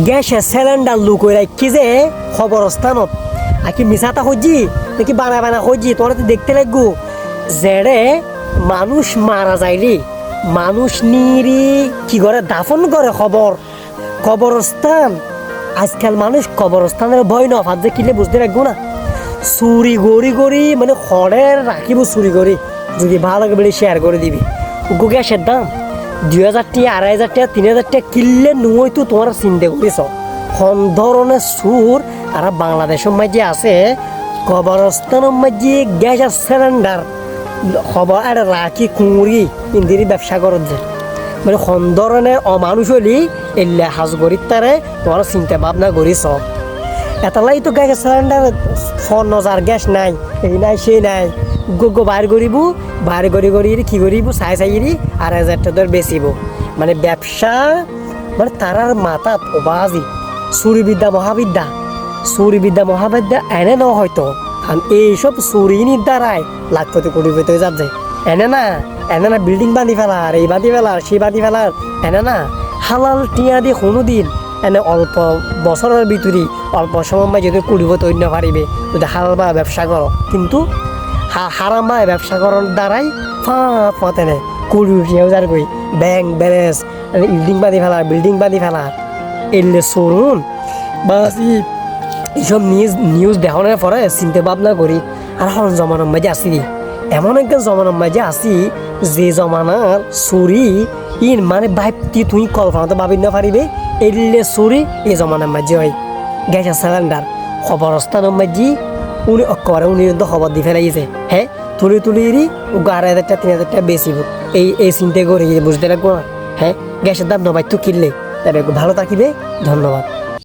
গ্যাসের সিলিন্ডার লুকই রাখি যে খবরস্থানত আকি মিছাটা খুঁজি নাকি বানা বানা খুঁজি তোরা তো দেখতে লাগবো যেড়ে মানুষ মারা যায় রে মানুষ নিরি কি করে দাফন করে কবরস্থান আজকাল মানুষ কবরস্থানের ভয় না ভাত যে কিলে বুঝতে রাখবো না চুরি গড়ি মানে খড়ের রাখিব চুরি করি যদি ভালো বলে শেয়ার করে দিবি গ্যাসের দাম 2000 টাকা 2500 টাকা 3000 টাকা কিনলে নয় তো তোমার চিন্তা করেছ কোন ধরনের সুর আর বাংলাদেশের মাঝে আছে কবরস্থানের মাঝে গ্যাসের সিলিন্ডার খবর আর রাখি কুঁড়ি ইন্দিরি ব্যবসা করত যে মানে কোন ধরনের অমানুষ হলি এলে হাজ গরিব তারে তোমার চিন্তা ভাবনা করিস এটালাই তো গ্যাসের সিলিন্ডার 5000 গ্যাস নাই এই নাই সেই নাই গো বাইর করিব বাইর করি কি করিব চাই 2000 টাকা ধর বেচিব মানে ব্যবসা মানে তারার মাথাত ওবাজি চুরিবিদ্যা মহাবিদ্যা এনে ন হয়তো কারণ এইসব চুরিনির দ্বারাই লাখপতি কোটিপতি হয়ে যাচ্ছে এনে না বিল্ডিং বাঁধি ফেলার এই বাঁধি ফেলার সেই বাঁধি ফেলার এনে না হালাল টিয়া দিয়ে কোনো দিন এনে অল্প বছরের ভিতরে অল্প সময় যদি কোটিপতি অন্য পারিবে যদি হালাল বা ব্যবসা করো কিন্তু হারাম বা ব্যবসা করার দ্বারাই ফাঁতে নেই কোটি হাজার কই ব্যাংক ব্যালেন্স বিল্ডিং বাঁধি ফেলার এলে চলুন বা এইসব নিউজ দেখানোর পরে চিন্তা ভাবনা করি আর এখন জমানার মাঝে আসি এমন একটা জমানার মাঝে আসি যে জমানার চুরি ইন মানে ভাবতি তুই কল্পনাতে ভাবি না পারিবে এলে চুরি এই জমানার মাঝে হয় গ্যাসের সিলিন্ডার খবরস্থানের মাঝে উনি কিন্তু খবর দি ফেলাইছে হ্যাঁ তুলি 2000 টাকা 3000 টাকা বেচিব এই চিন্তা করে বুঝতে লাগবো না হ্যাঁ গ্যাসের দাম নবাই তো কিনলে তবে ভালো থাকিবে ধন্যবাদ।